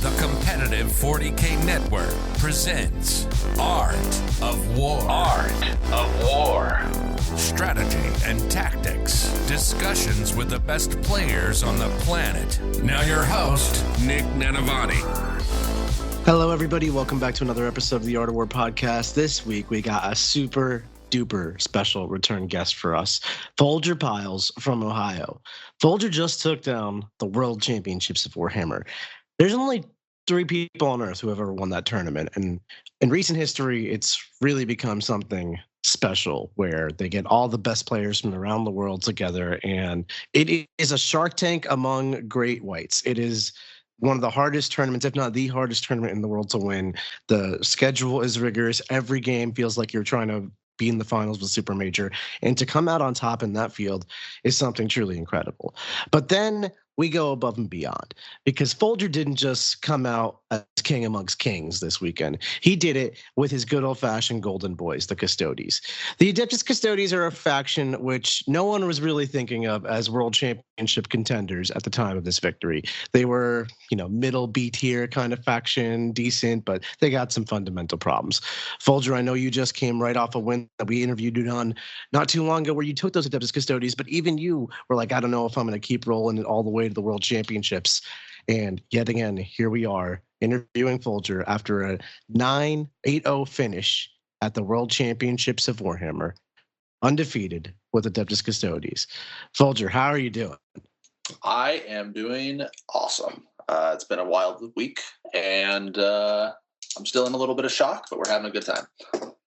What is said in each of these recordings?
The competitive 40K network presents Art of War. Art of War. Strategy and tactics. Discussions with the best players on the planet. Now your host, Nick Nanavati. Hello, everybody. Welcome back to another episode of the Art of War podcast. This week, we got a super duper special return guest for us, Folger Pyles from Ohio. Folger just took down the World Championships of Warhammer. There's only 3 people on Earth who have ever won that tournament, and in recent history, it's really become something special where they get all the best players from around the world together, and it is a Shark Tank among great whites. It is one of the hardest tournaments, if not the hardest tournament in the world to win. The schedule is rigorous. Every game feels like you're trying to be in the finals with Super Major, and to come out on top in that field is something truly incredible. But then we go above and beyond, because Folger didn't just come out as king amongst kings this weekend. He did it with his good old-fashioned golden boys, the Custodes. The Adeptus Custodes are a faction which no one was really thinking of as world championship contenders at the time of this victory. They were, middle B tier kind of faction, decent, but they got some fundamental problems. Folger, I know you just came right off a win that we interviewed you on not too long ago where you took those Adeptus Custodes, but even you were like, I don't know if I'm going to keep rolling it all the way to the World Championships. And yet again, here we are interviewing Folger after a 9-8-0 finish at the World Championships of Warhammer, undefeated with Adeptus Custodes. Folger, how are you doing? I am doing awesome. It's been a wild week, and I'm still in a little bit of shock, but we're having a good time.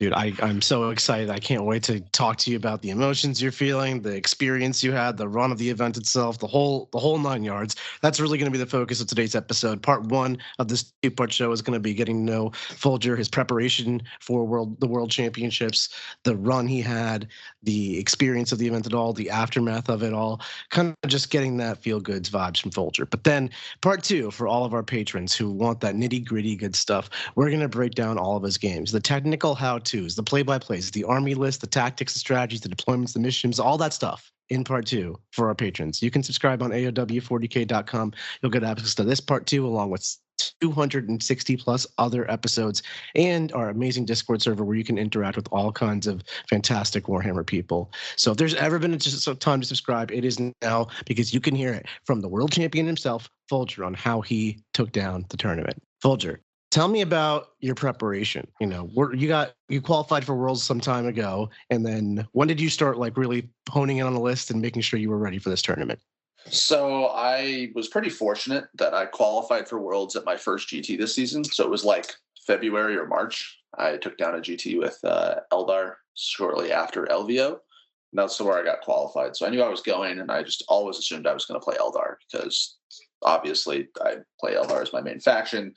Dude, I'm so excited. I can't wait to talk to you about the emotions you're feeling, the experience you had, the run of the event itself, the whole 9 yards. That's really going to be the focus of today's episode. Part 1 of this 2-part show is going to be getting to know Folger, his preparation for the World Championships, the run he had, the experience of the event at all, the aftermath of it all, kind of just getting that feel-goods vibes from Folger. But then part 2, for all of our patrons who want that nitty-gritty good stuff, we're going to break down all of his games, the technical how-tos, the play-by-plays, the army list, the tactics, the strategies, the deployments, the missions, all that stuff in part 2 for our patrons. You can subscribe on AOW40k.com. You'll get access to this part 2 along with 260 plus other episodes and our amazing Discord server where you can interact with all kinds of fantastic Warhammer people. So if there's ever been a time to subscribe, it is now, because you can hear it from the world champion himself, Folger, on how he took down the tournament. Folger, tell me about your preparation. You qualified for Worlds some time ago, and then when did you start really honing in on the list and making sure you were ready for this tournament? So I was pretty fortunate that I qualified for Worlds at my first GT this season. So it was February or March. I took down a GT with Eldar shortly after LVO. And that's where I got qualified. So I knew I was going, and I just always assumed I was going to play Eldar because obviously I play Eldar as my main faction.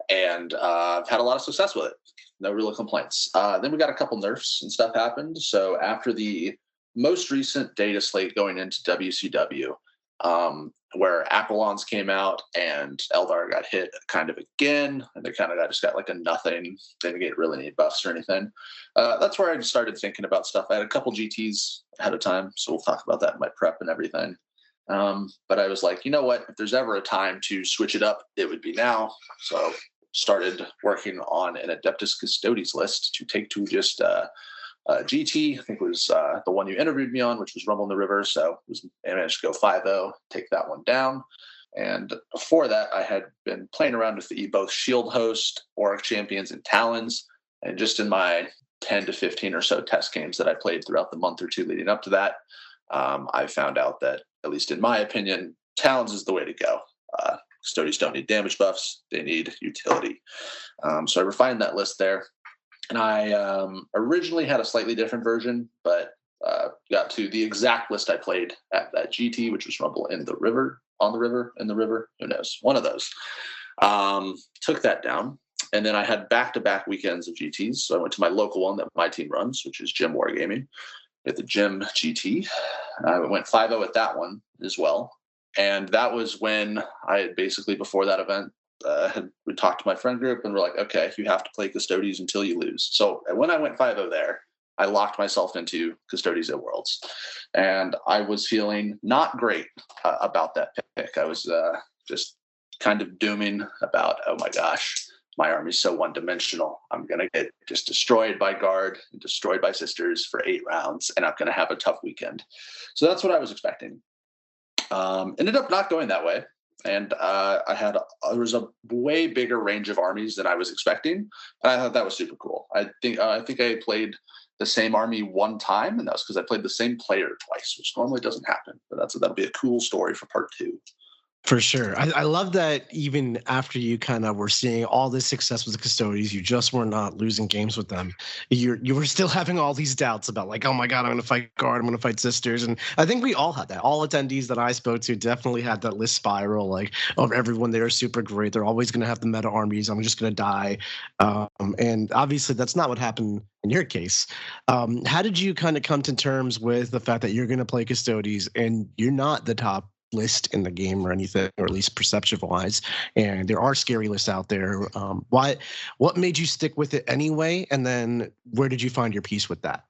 And I've had a lot of success with it. No real complaints. Then we got a couple nerfs and stuff happened. So after the most recent data slate going into WCW, where Aquilons came out and Eldar got hit kind of again, and they kind of just got a nothing. They didn't really need buffs or anything. That's where I just started thinking about stuff. I had a couple GTs ahead of time, so we'll talk about that in my prep and everything. But I was like, you know what? If there's ever a time to switch it up, it would be now. So started working on an Adeptus Custodes list to take to just GT. I think it was the one you interviewed me on, which was Rumble in the River. So I managed to go 5-0, take that one down. And before that, I had been playing around with both Shield Host, Auric Champions, and Talons. And just in my 10 to 15 or so test games that I played throughout the month or 2 leading up to that, I found out that, at least in my opinion, Talons is the way to go. Custodes don't need damage buffs. They need utility. So I refined that list there. And I originally had a slightly different version, but got to the exact list I played at that GT, which was Rumble in the River, on the River, in the River, who knows? One of those. Took that down. And then I had back-to-back weekends of GTs. So I went to my local one that my team runs, which is Gym Wargaming, at the Gym GT. I went 5-0 at that one as well. And that was when I had basically, before that event, we talked to my friend group and we're like, okay, you have to play Custodes until you lose. So when I went 5-0 there, I locked myself into Custodes at Worlds. And I was feeling not great about that pick. I was just kind of dooming about, oh my gosh, my army's so one-dimensional. I'm going to get just destroyed by Guard and destroyed by Sisters for 8 rounds, and I'm going to have a tough weekend. So that's what I was expecting. Ended up not going that way. And there was a way bigger range of armies than I was expecting. And I thought that was super cool. I think I played the same army one time, and that was because I played the same player twice, which normally doesn't happen. But that'll be a cool story for part 2. For sure. I love that even after you kind of were seeing all this success with the Custodians, you just were not losing games with them. You were still having all these doubts about like, oh my God, I'm going to fight Guard, I'm going to fight Sisters. And I think we all had that. All attendees that I spoke to definitely had that list spiral, like, oh, everyone there is super great. They're always going to have the meta armies. I'm just going to die. And obviously that's not what happened in your case. How did you kind of come to terms with the fact that you're going to play Custodians and you're not the top list in the game or anything, or at least perception wise, and there are scary lists out there? What made you stick with it anyway, and then where did you find your peace with that?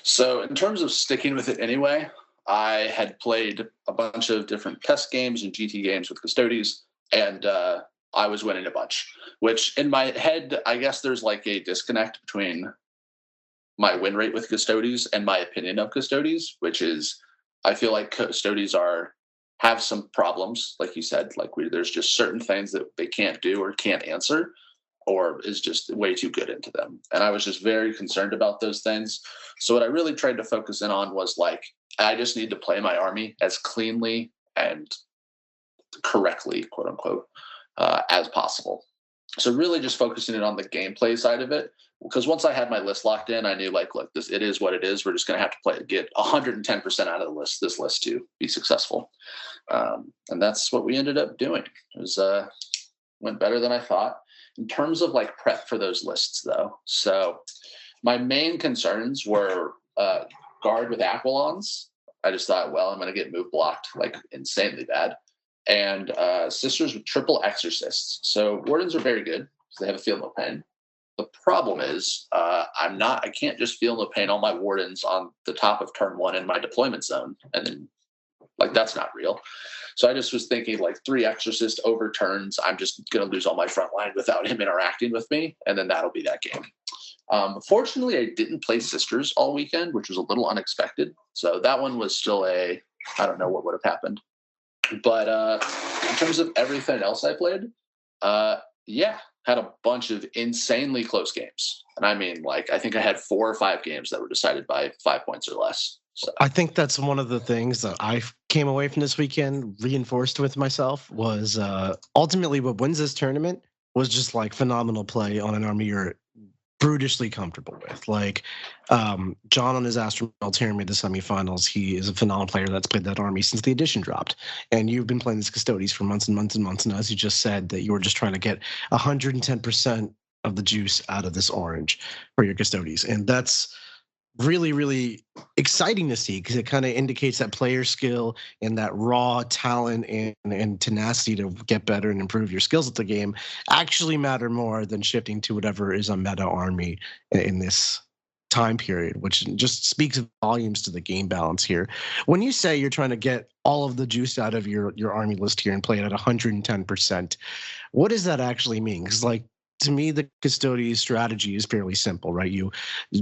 So in terms of sticking with it anyway, I had played a bunch of different test games and GT games with Custodians, and I was winning a bunch, which in my head, I guess there's like a disconnect between my win rate with Custodians and my opinion of Custodians, which is, I feel like Custodians have some problems, like you said, like there's just certain things that they can't do or can't answer, or is just way too good into them. And I was just very concerned about those things. So what I really tried to focus in on was like, I just need to play my army as cleanly and correctly, quote unquote, as possible. So really just focusing in on the gameplay side of it. Because once I had my list locked in, I knew like, look, it is what it is. We're just going to have to get 110% out of this list to be successful. And that's what we ended up doing. It was, went better than I thought in terms of like prep for those lists though. So my main concerns were Guard with Aquilons. I just thought, well, I'm going to get move blocked like insanely bad. And Sisters with triple Exorcists. So Wardens are very good because they have a Feel No Pain. The problem is I can't just feel no pain all my Wardens on the top of turn 1 in my deployment zone. And then like, that's not real. So I just was thinking like 3 Exorcist over turns. I'm just going to lose all my front line without him interacting with me. And then that'll be that game. Fortunately, I didn't play Sisters all weekend, which was a little unexpected. So that one was still I don't know what would have happened. But in terms of everything else I played, had a bunch of insanely close games. And I mean, like, I think I had 4 or 5 games that were decided by 5 points or less. So I think that's one of the things that I came away from this weekend reinforced with myself was ultimately what wins this tournament was just like phenomenal play on an army you're brutishly comfortable with. Like John on his Astromel tearing me the semifinals. He is a phenomenal player that's played that army since the edition dropped. And you've been playing this Custodians for months and months and months. And as you just said, that you were just trying to get 110% of the juice out of this orange for your Custodians. And that's really, really exciting to see because it kind of indicates that player skill and that raw talent and tenacity to get better and improve your skills at the game actually matter more than shifting to whatever is a meta army in this time period, which just speaks volumes to the game balance here. When you say you're trying to get all of the juice out of your army list here and play it at 110%, what does that actually mean? Because like, to me, the Custodian strategy is fairly simple, right? You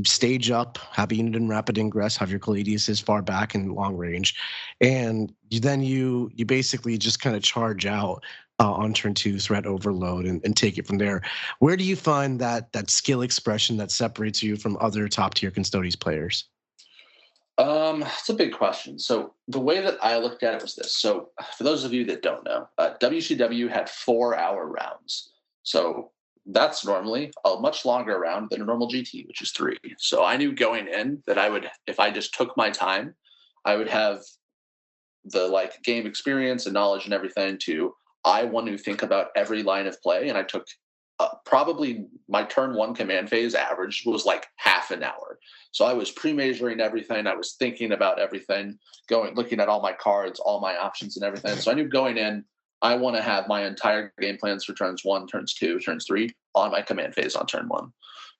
stage up, have a unit in rapid ingress, have your Caladiuses far back and long range, and then you basically just kind of charge out on turn 2, threat overload, and take it from there. Where do you find that skill expression that separates you from other top tier Custodian players? It's a big question. So the way that I looked at it was this. So for those of you that don't know, WCW had 4-hour rounds. So that's normally a much longer round than a normal GT, which is 3. So I knew going in that I would, if I just took my time, I would have the like game experience and knowledge and everything I want to think about every line of play. And I took probably my turn 1 command phase average was like half an hour. So I was pre-measuring everything. I was thinking about everything, looking at all my cards, all my options and everything. So I knew going in, I want to have my entire game plans for turns 1, turns 2, turns 3 on my command phase on turn 1.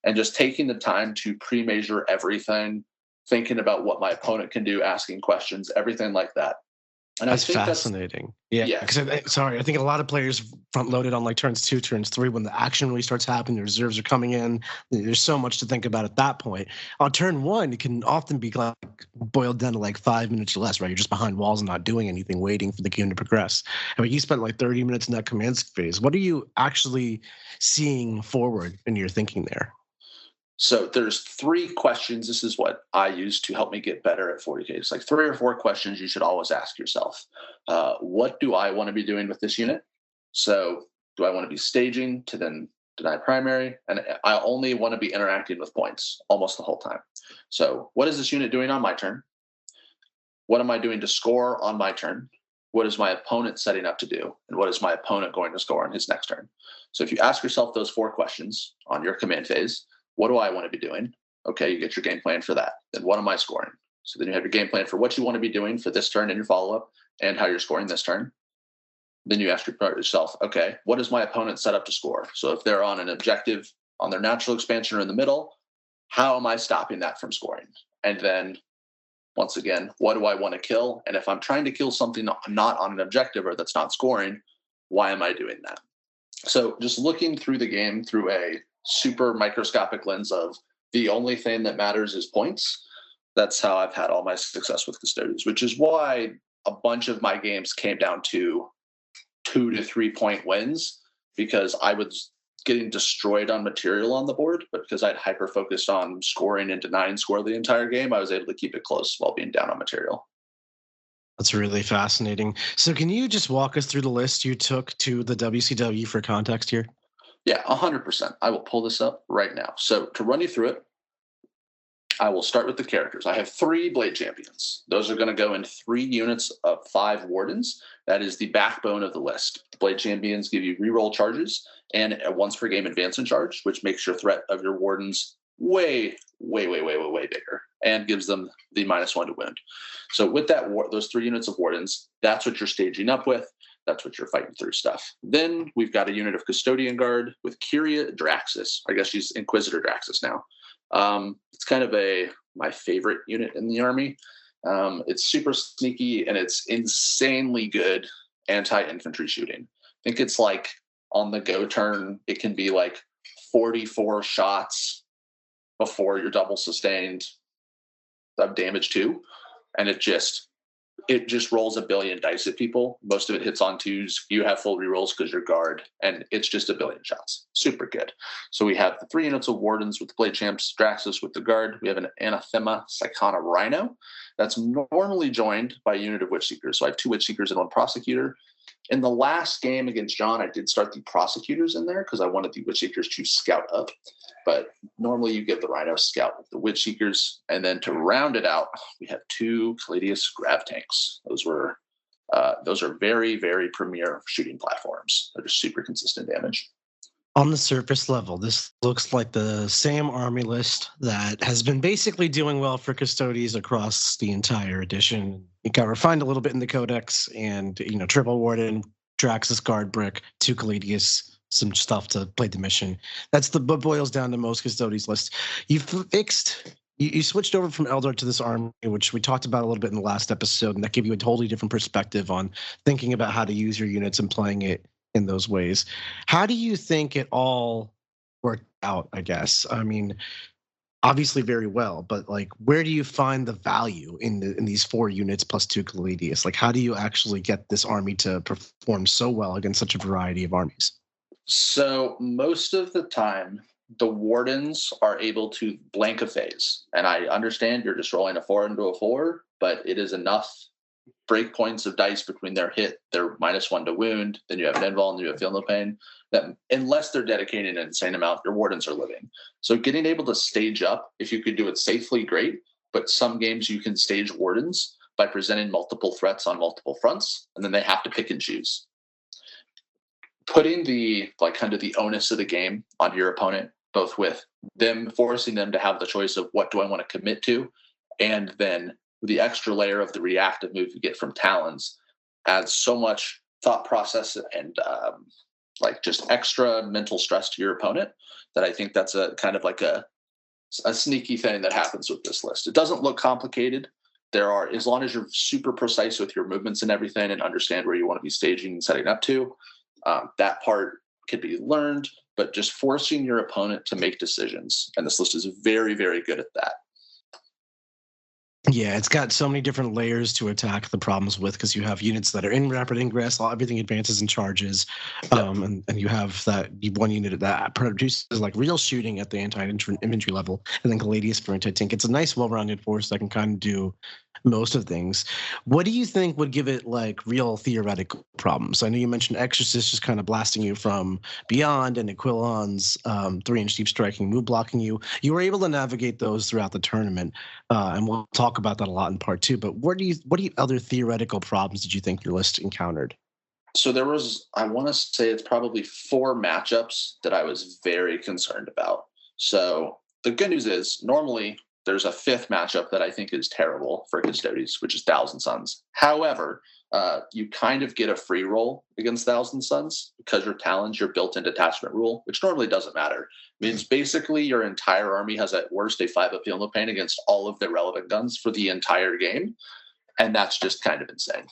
And just taking the time to pre-measure everything, thinking about what my opponent can do, asking questions, everything like that. And That's I think fascinating. Yeah, yeah, because I think a lot of players front loaded on like turns 2, turns 3 when the action really starts happening. The reserves are coming in. There's so much to think about at that point. On turn 1, it can often be like boiled down to like 5 minutes or less, right? You're just behind walls and not doing anything, waiting for the game to progress. I mean, you spent like 30 minutes in that command phase. What are you actually seeing forward in your thinking there? So there's 3 questions. This is what I use to help me get better at 40K. It's like 3 or 4 questions you should always ask yourself. What do I want to be doing with this unit? So do I want to be staging to then deny primary? And I only want to be interacting with points almost the whole time. So what is this unit doing on my turn? What am I doing to score on my turn? What is my opponent setting up to do? And what is my opponent going to score on his next turn? So if you ask yourself those 4 questions on your command phase, what do I want to be doing? Okay, you get your game plan for that. Then what am I scoring? So then you have your game plan for what you want to be doing for this turn and your follow-up and how you're scoring this turn. Then you ask yourself, okay, what is my opponent set up to score? So if they're on an objective on their natural expansion or in the middle, how am I stopping that from scoring? And then once again, what do I want to kill? And if I'm trying to kill something not on an objective or that's not scoring, why am I doing that? So just looking through the game through a super microscopic lens of the only thing that matters is points. That's how I've had all my success with Custodians, which is why a bunch of my games came down to 2 to 3 point wins, because I was getting destroyed on material on the board, but because I'd hyper focused on scoring and denying score the entire game, I was able to keep it close while being down on material. That's really fascinating. So can you just walk us through the list you took to the WCW for context here? Yeah, 100%. I will pull this up right now. So to run you through it, I will start with the characters. I have 3 Blade Champions. Those are going to go in 3 units of 5 Wardens. That is the backbone of the list. Blade Champions give you reroll charges and a once per game advance in charge, which makes your threat of your Wardens way bigger and gives them the -1 to wound. So with that, those 3 units of Wardens, that's what you're staging up with. That's what you're fighting through stuff. Then we've got a unit of Custodian Guard with Kyria Draxus. I guess she's Inquisitor Draxus now. It's kind of my favorite unit in the army. It's super sneaky and it's insanely good anti-infantry shooting. I think it's like on the go turn, it can be like 44 shots before you're double sustained of damage too. And it just rolls a billion dice at people. Most of it hits on 2s. You have full rerolls because you're guard, and it's just a billion shots. Super good. So we have the 3 units of Wardens with the Blade Champs, Draxus with the guard. We have an Anathema Psychona Rhino that's normally joined by a unit of Witch Seekers. So I have 2 Witch Seekers and 1 Prosecutor. In the last game against John, I did start the Prosecutors in there because I wanted the Witch Seekers to scout up. But normally you get the Rhino scout with the Witch Seekers. And then to round it out, we have 2 Caladius Grav Tanks. Those are very, very premier shooting platforms that are super consistent damage. On the surface level, this looks like the same army list that has been basically doing well for Custodians across the entire edition. It got refined a little bit in the Codex, and triple Warden, Draxus Guard Brick, 2 Caladius, some stuff to play the mission. That's what boils down to most Custodians list. You switched over from Eldar to this army, which we talked about a little bit in the last episode, and that gave you a totally different perspective on thinking about how to use your units and playing it in those ways. How do you think it all worked out, I guess? I mean, obviously very well, but like, where do you find the value in these 4 units plus 2 Caladius? Like, how do you actually get this army to perform so well against such a variety of armies? So most of the time, the Wardens are able to blank a phase. And I understand you're just rolling a 4 into a 4, but it is enough break points of dice between their hit, their -1 to wound, then you have an invul, and you have feel no pain, that unless they're dedicating an insane amount, your Wardens are living. So getting able to stage up, if you could do it safely, great. But some games you can stage Wardens by presenting multiple threats on multiple fronts, and then they have to pick and choose. Putting the onus of the game onto your opponent, both with them forcing them to have the choice of what do I want to commit to, and then the extra layer of the reactive move you get from Talons adds so much thought process and just extra mental stress to your opponent that I think that's a kind of like a sneaky thing that happens with this list. It doesn't look complicated, as long as you're super precise with your movements and everything and understand where you want to be staging and setting up to, that part can be learned, but just forcing your opponent to make decisions. And this list is very, very good at that. Yeah, it's got so many different layers to attack the problems with, because you have units that are in rapid ingress, everything advances and charges, and you have that one unit that produces like real shooting at the anti-infantry level, and then Gladius for anti-tank. It's a nice, well-rounded force that can kind of do most of things. What do you think would give it like real theoretical problems? I know you mentioned Exorcist just kind of blasting you from beyond, and Aquilon's 3-inch deep striking, move blocking you. You were able to navigate those throughout the tournament, and we'll talk about that a lot in part 2. But what other theoretical problems did you think your list encountered? So there was, I want to say it's probably 4 matchups that I was very concerned about. So the good news is normally there's a 5th matchup that I think is terrible for Custodes, which is Thousand Suns. However, you kind of get a free roll against Thousand Suns because your Talons, your built-in detachment rule, which normally doesn't matter, means basically your entire army has at worst a 5 up feel no pain against all of the relevant guns for the entire game. And that's just kind of insane.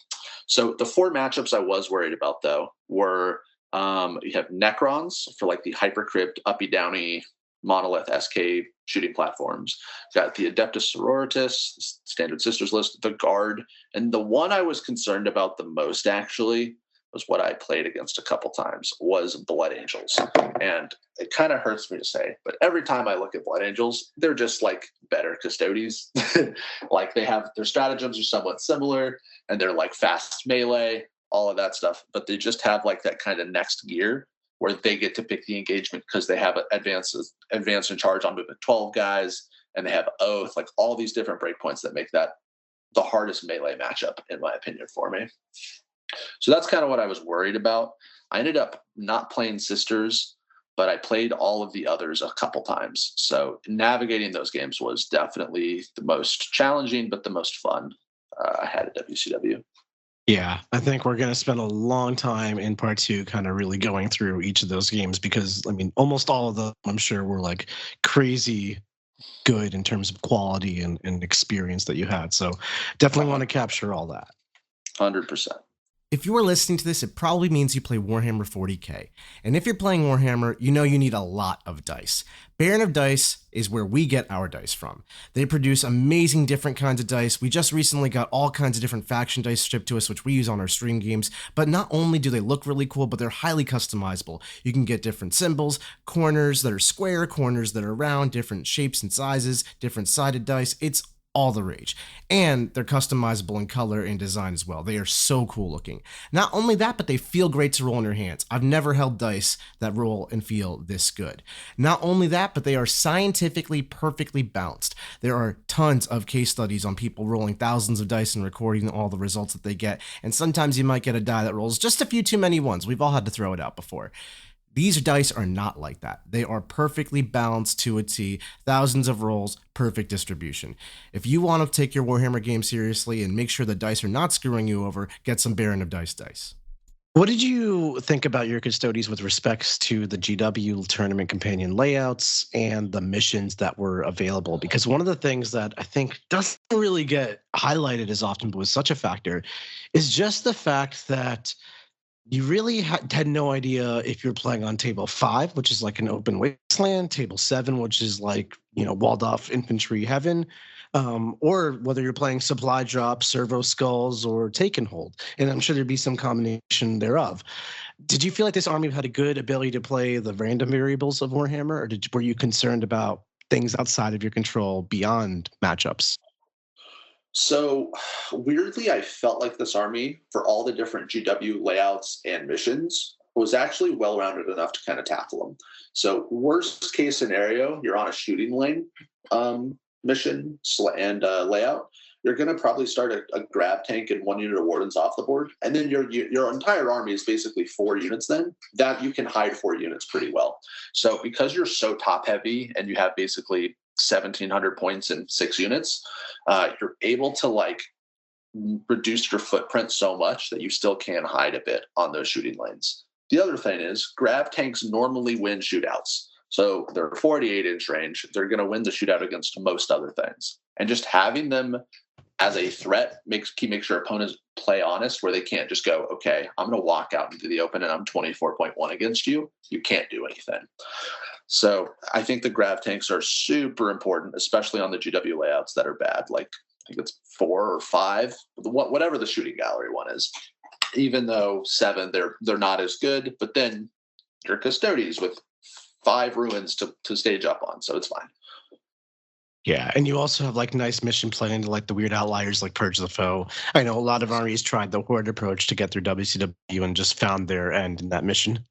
So the 4 matchups I was worried about, though, were you have Necrons for like the Hypercrypt, uppy downy, monolith SK shooting platforms. Got the Adeptus Sororitas, Standard Sisters list, the Guard, and the one I was concerned about the most actually was what I played against a couple times was Blood Angels. And it kind of hurts me to say, but every time I look at Blood Angels, they're just like better Custodes. Like they have their stratagems are somewhat similar, and they're like fast melee, all of that stuff, but they just have like that kind of next gear where they get to pick the engagement because they have advance and charge on movement 12 guys, and they have oath, like all these different breakpoints that make that the hardest melee matchup, in my opinion, for me. So that's kind of what I was worried about. I ended up not playing Sisters, but I played all of the others a couple times. So navigating those games was definitely the most challenging, but the most fun I had at WCW. Yeah, I think we're going to spend a long time in part 2 kind of really going through each of those games, because, I mean, almost all of them, I'm sure, were like crazy good in terms of quality and experience that you had. So definitely want to capture all that. 100%. If you are listening to this, it probably means you play Warhammer 40k. And if you're playing Warhammer, you know you need a lot of dice. Baron of Dice is where we get our dice from. They produce amazing different kinds of dice. We just recently got all kinds of different faction dice shipped to us, which we use on our stream games. But not only do they look really cool, but they're highly customizable. You can get different symbols, corners that are square, corners that are round, different shapes and sizes, different sided dice. It's all the rage. And they're customizable in color and design as well. They are so cool looking. Not only that, but they feel great to roll in your hands. I've never held dice that roll and feel this good. Not only that, but they are scientifically perfectly balanced. There are tons of case studies on people rolling thousands of dice and recording all the results that they get. And sometimes you might get a die that rolls just a few too many ones. We've all had to throw it out before. These dice are not like that. They are perfectly balanced to a T, thousands of rolls, perfect distribution. If you want to take your Warhammer game seriously and make sure the dice are not screwing you over, get some Baron of Dice. What did you think about your Custodes with respects to the GW tournament companion layouts and the missions that were available? Because one of the things that I think doesn't really get highlighted as often, but was such a factor, is just the fact that you really had no idea if you're playing on table 5, which is like an open wasteland, table 7, which is like, walled off infantry heaven, or whether you're playing supply drop, servo skulls, or take and hold. And I'm sure there'd be some combination thereof. Did you feel like this army had a good ability to play the random variables of Warhammer, or were you concerned about things outside of your control beyond matchups? So weirdly, I felt like this army, for all the different GW layouts and missions, was actually well-rounded enough to kind of tackle them. So worst case scenario, you're on a shooting lane mission and layout. You're going to probably start a grab tank and 1 unit of wardens off the board. And then your entire army is basically 4 units then. That you can hide 4 units pretty well. So because you're so top heavy and you have basically 1,700 points in 6 units, you're able to reduce your footprint so much that you still can hide a bit on those shooting lanes. The other thing is grab tanks normally win shootouts. So they're 48-inch range. They're going to win the shootout against most other things. And just having them as a threat, make sure opponents play honest, where they can't just go, okay, I'm going to walk out into the open and I'm 24.1 against you. You can't do anything. So I think the grav tanks are super important, especially on the GW layouts that are bad. Like I think it's 4 or 5, whatever the shooting gallery one is. Even though 7, they're not as good, but then you're Custodes with 5 ruins to stage up on, so it's fine. Yeah, and you also have like nice mission planning to like the weird outliers like Purge the Foe. I know a lot of armies tried the Horde approach to get through WCW and just found their end in that mission.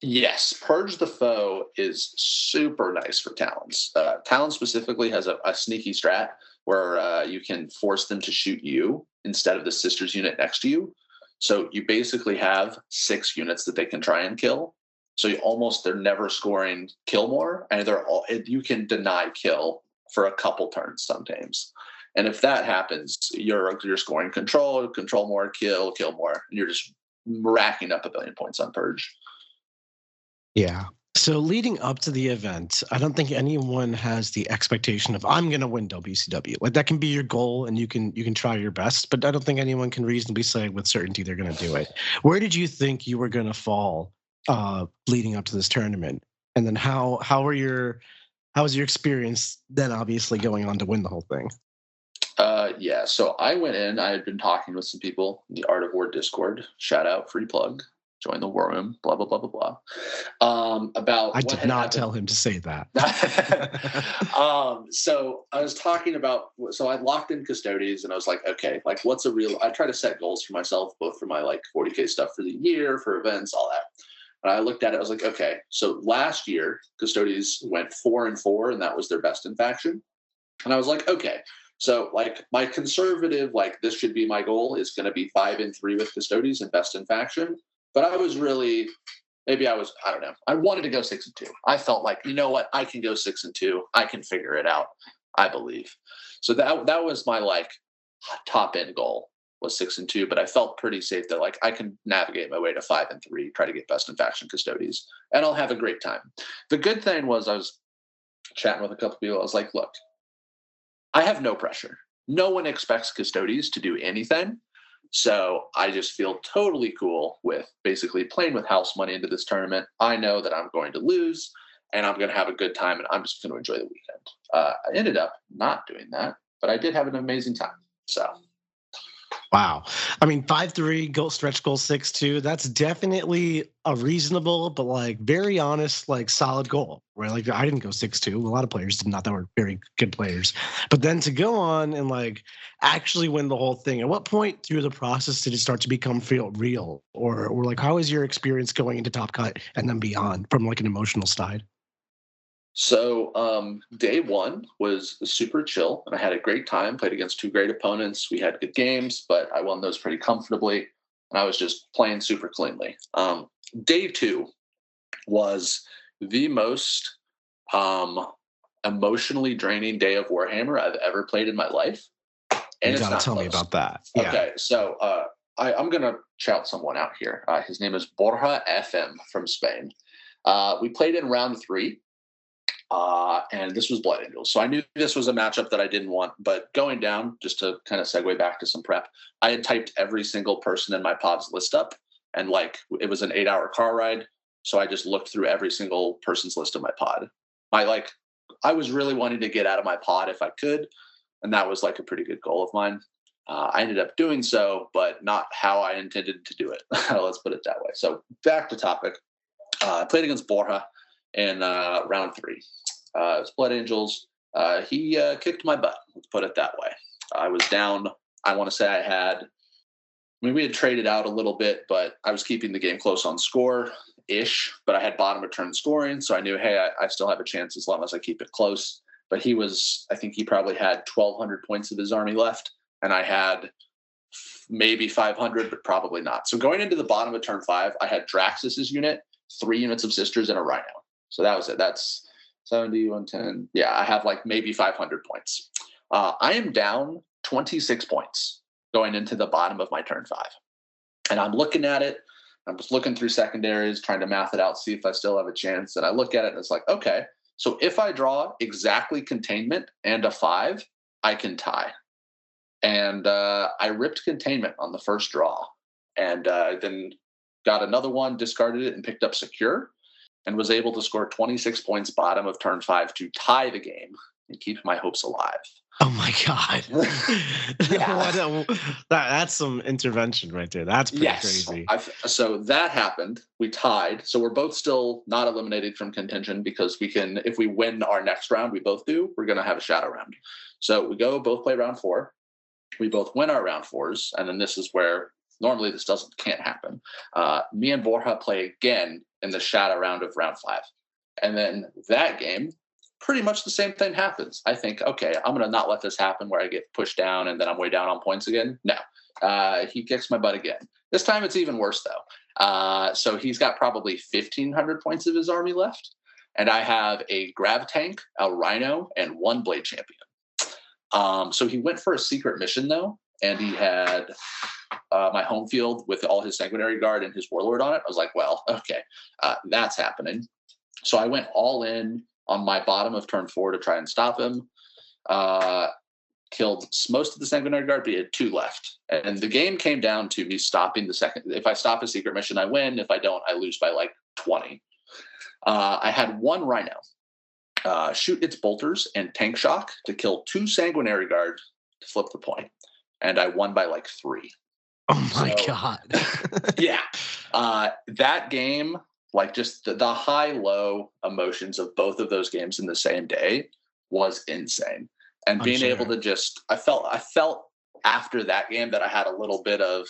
Yes, Purge the Foe is super nice for Talons. Talons specifically has a sneaky strat where you can force them to shoot you instead of the sisters unit next to you. So you basically have 6 units that they can try and kill. So they're never scoring kill more, and you can deny kill for a couple turns sometimes. And if that happens, you're scoring control more, kill more, and you're just racking up 1 billion points on Purge. Yeah. So leading up to the event, I don't think anyone has the expectation of I'm going to win WCW. Like that can be your goal, and you can try your best, but I don't think anyone can reasonably say with certainty they're going to do it. Where did you think you were going to fall leading up to this tournament, and then how was your experience then? Obviously, going on to win the whole thing. Yeah. So I went in. I had been talking with some people in the Art of War Discord. Shout out, free plug. Join the war room, blah, blah, blah, blah, blah. I did not tell him to say that. So I was talking about, so I locked in Custodes and I was like, okay, like I try to set goals for myself, both for my like 40K stuff for the year, for events, all that. And I looked at it, I was like, okay, so last year Custodes went 4-4 and that was their best in faction. And I was like, okay, so like my conservative, like this should be my goal is going to be 5-3 with Custodes and best in faction. But I was really, I don't know. I wanted to go 6-2. I felt like, you know what? I can go 6-2. I can figure it out. I believe. So that was my like top end goal was 6-2. But I felt pretty safe that like I can navigate my way to 5-3, try to get best in faction Custodes, and I'll have a great time. The good thing was I was chatting with a couple people. I was like, look, I have no pressure. No one expects Custodes to do anything. So I just feel totally cool with basically playing with house money into this tournament. I know that I'm going to lose and I'm going to have a good time and I'm just going to enjoy the weekend. I ended up not doing that, but I did have an amazing time. So. Wow. I mean, 5-3, goal stretch goal 6-2. That's definitely a reasonable, but like very honest, like solid goal. Right? Like I didn't go 6-2. A lot of players did not that were very good players. But then to go on and like actually win the whole thing. At what point through the process did it start to feel real? Or like how was your experience going into Top Cut and then beyond from like an emotional side? So day 1 was super chill, and I had a great time. Played against 2 great opponents. We had good games, but I won those pretty comfortably, and I was just playing super cleanly. Day 2 was the most emotionally draining day of Warhammer I've ever played in my life. And you gotta tell me about that. Yeah. Okay, so I'm gonna shout someone out here. His name is Borja FM from Spain. We played in round 3. And this was Blood Angels. So I knew this was a matchup that I didn't want, but going down, just to kind of segue back to some prep, I had typed every single person in my pod's list up, and like it was an 8-hour car ride. So I just looked through every single person's list of my pod. I was really wanting to get out of my pod if I could. And that was like a pretty good goal of mine. I ended up doing so, but not how I intended to do it. Let's put it that way. So back to topic. I played against Borja in round 3. It was Blood Angels. He kicked my butt. Let's put it that way. I was down. I want to say we had traded out a little bit, but I was keeping the game close on score-ish, but I had bottom of turn scoring, so I knew, hey, I still have a chance as long as I keep it close. But I think he probably had 1,200 points of his army left, and I had maybe 500, but probably not. So going into the bottom of turn 5, I had Draxus's unit, 3 units of Sisters, and a Rhino. So that was it. That's 70, 110. Yeah, I have like maybe 500 points. I am down 26 points going into the bottom of my turn 5. And I'm looking at it. I'm just looking through secondaries, trying to math it out, see if I still have a chance. And I look at it and it's like, okay, so if I draw exactly containment and a 5, I can tie. And I ripped containment on the first draw, and then got another one, discarded it, and picked up secure, and was able to score 26 points bottom of turn 5 to tie the game and keep my hopes alive. Oh my God. Yeah. That's some intervention right there. That's pretty crazy. So that happened. We tied. So we're both still not eliminated from contention because we can, if we win our next round, we both do, we're going to have a shadow round. So we go both play round 4. We both win our round 4s. And then this is where normally this can't happen. Me and Borja play again in the shadow round of round 5. And then that game, pretty much the same thing happens. I think, okay, I'm going to not let this happen where I get pushed down and then I'm way down on points again. No, he kicks my butt again. This time it's even worse though. So he's got probably 1,500 points of his army left. And I have a grav tank, a rhino, and 1 blade champion. So he went for a secret mission though. And he had my home field with all his sanguinary guard and his warlord on it. I was like, well, okay, that's happening. So I went all in on my bottom of turn 4 to try and stop him. Killed most of the sanguinary guard, but he had 2 left. And the game came down to me stopping the second. If I stop a secret mission, I win. If I don't, I lose by like 20. I had 1 rhino shoot its bolters and tank shock to kill 2 sanguinary guard to flip the point. And I won by like 3. Oh my God. Yeah. That game, like just the high-low emotions of both of those games in the same day was insane. And being able to just, I felt after that game that I had a little bit of,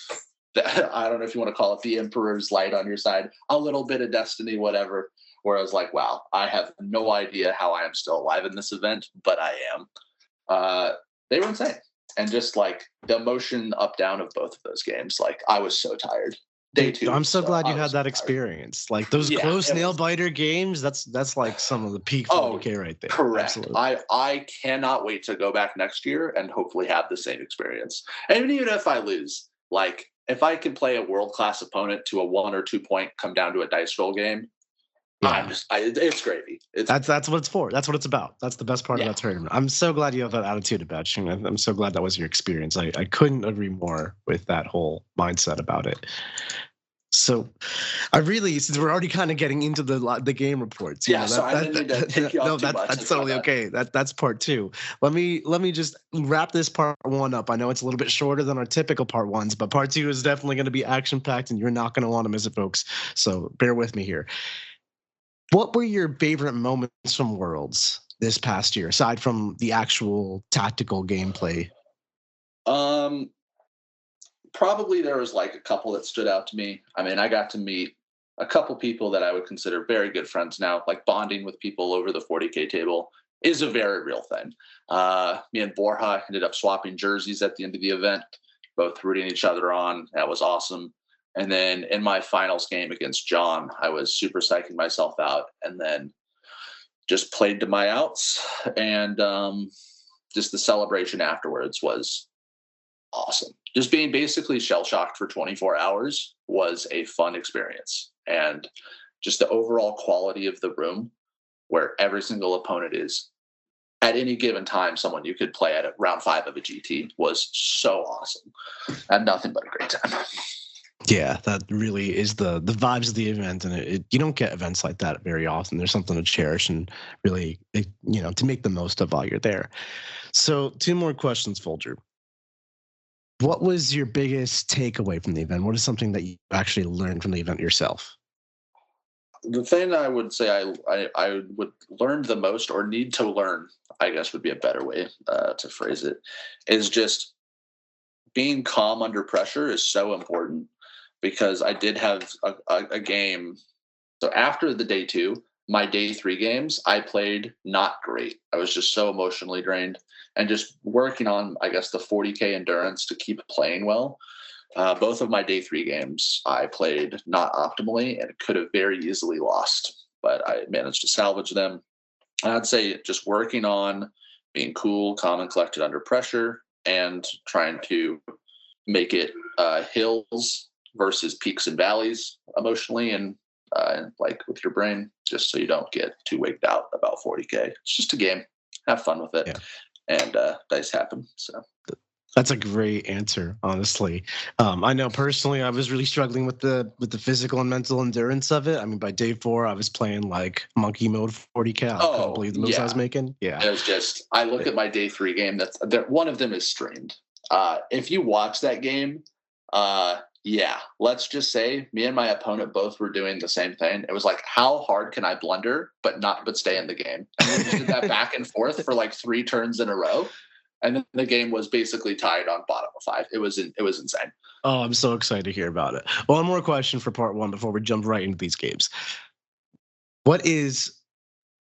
I don't know if you want to call it the Emperor's light on your side, a little bit of destiny, whatever, where I was like, wow, I have no idea how I am still alive in this event, but I am. They were insane. And just like the emotion up down of both of those games, like I was so tired. Day 2. I'm so glad you had that experience. Like those close nail biter games, that's like some of the peak 40K right there. Correct. Absolutely. I cannot wait to go back next year and hopefully have the same experience. And even if I lose, like if I can play a world-class opponent to a 1 or 2 point come down to a dice roll game, it's gravy. That's what it's for. That's what it's about. That's the best part of that tournament. I'm so glad you have that attitude about you. I'm so glad that was your experience. I couldn't agree more with that whole mindset about it. So I really, since we're already kind of getting into the game reports. I didn't need to take you off too much. That's totally okay. That's part 2. Let me just wrap this part 1 up. I know it's a little bit shorter than our typical part 1s, but part 2 is definitely going to be action-packed and you're not going to want to miss it, folks. So bear with me here. What were your favorite moments from Worlds this past year, aside from the actual tactical gameplay? Probably there was like a couple that stood out to me. I mean, I got to meet a couple people that I would consider very good friends now. Like bonding with people over the 40K table is a very real thing. Me and Borja ended up swapping jerseys at the end of the event, both rooting each other on. That was awesome. And then in my finals game against John, I was super psyching myself out and then just played to my outs. And just the celebration afterwards was awesome. Just being basically shell-shocked for 24 hours was a fun experience. And just the overall quality of the room where every single opponent is at any given time someone you could play at round 5 of a GT was so awesome. I had nothing but a great time. Yeah, that really is the vibes of the event, and you don't get events like that very often. There's something to cherish and really, to make the most of while you're there. So 2 more questions, Folger. What was your biggest takeaway from the event? What is something that you actually learned from the event yourself? The thing I would say I would learn the most, or need to learn, I guess would be a better way to phrase it, is just being calm under pressure is so important. Because I did have a game. So after the day 2, my day 3 games, I played not great. I was just so emotionally drained and just working on, I guess, the 40K endurance to keep playing well. Both of my day 3 games, I played not optimally and could have very easily lost, but I managed to salvage them. I'd say just working on being cool, calm, and collected under pressure and trying to make it hills versus peaks and valleys emotionally and like with your brain, just so you don't get too wigged out about 40K. It's just a game. Have fun with it. Yeah. And dice happen. So That's a great answer, honestly. I know personally, I was really struggling with the physical and mental endurance of it. I mean, by day 4, I was playing like monkey mode 40K. I couldn't believe the moves I was making. Yeah, it was just. I look at my day 3 game. That one of them is streamed. If you watch that game, let's just say me and my opponent both were doing the same thing. It was like, how hard can I blunder but stay in the game? And we just did that back and forth for like 3 turns in a row. And then the game was basically tied on bottom of 5. It was insane. Oh, I'm so excited to hear about it. One more question for part 1 before we jump right into these games. What is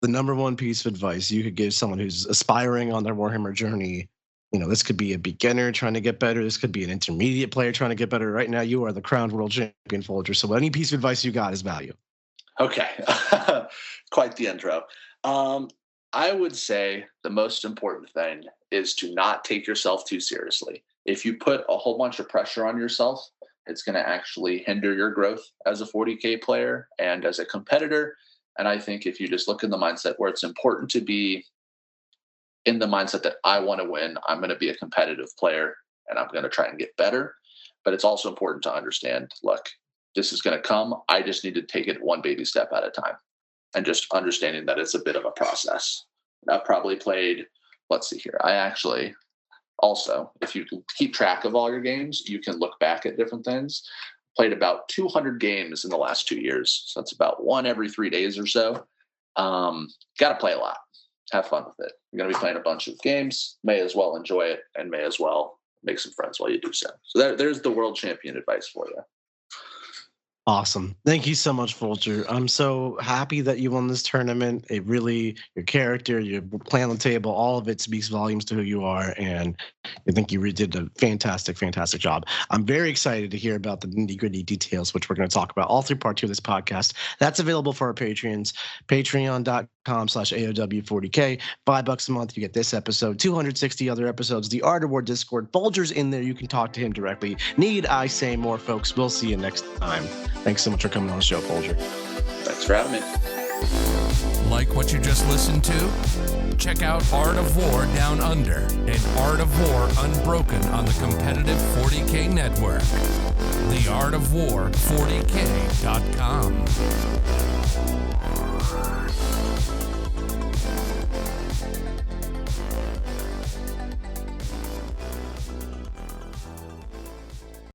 the number 1 piece of advice you could give someone who's aspiring on their Warhammer journey? You know, this could be a beginner trying to get better. This could be an intermediate player trying to get better. Right now, you are the crowned world champion, Folger. So any piece of advice you got is value. Okay. Quite the intro. I would say the most important thing is to not take yourself too seriously. If you put a whole bunch of pressure on yourself, it's going to actually hinder your growth as a 40K player and as a competitor. And I think if you just look in the mindset where it's important to be in the mindset that I want to win, I'm going to be a competitive player and I'm going to try and get better. But it's also important to understand, look, this is going to come. I just need to take it one baby step at a time. And just understanding that it's a bit of a process. I've probably played, let's see here. I actually also, if you can keep track of all your games, you can look back at different things. Played about 200 games in the last 2 years. So that's about 1 every 3 days or so. Got to play a lot. Have fun with it. You're going to be playing a bunch of games. May as well enjoy it and may as well make some friends while you do so. So there's the world champion advice for you. Awesome. Thank you so much, Folger. I'm so happy that you won this tournament. It really, your character, your play on the table, all of it speaks volumes to who you are. And I think you really did a fantastic, fantastic job. I'm very excited to hear about the nitty-gritty details, which we're going to talk about all through part 2 of this podcast. That's available for our Patreons, patreon.com/AOW40K. $5 a month, you get this episode, 260 other episodes, the Art of War Discord. Folger's in there. You can talk to him directly. Need I say more, folks? We'll see you next time. Thanks so much for coming on the show, Folger. Thanks for having me. Like what you just listened to? Check out Art of War Down Under and Art of War Unbroken on the competitive 40K network. theartofwar40k.com.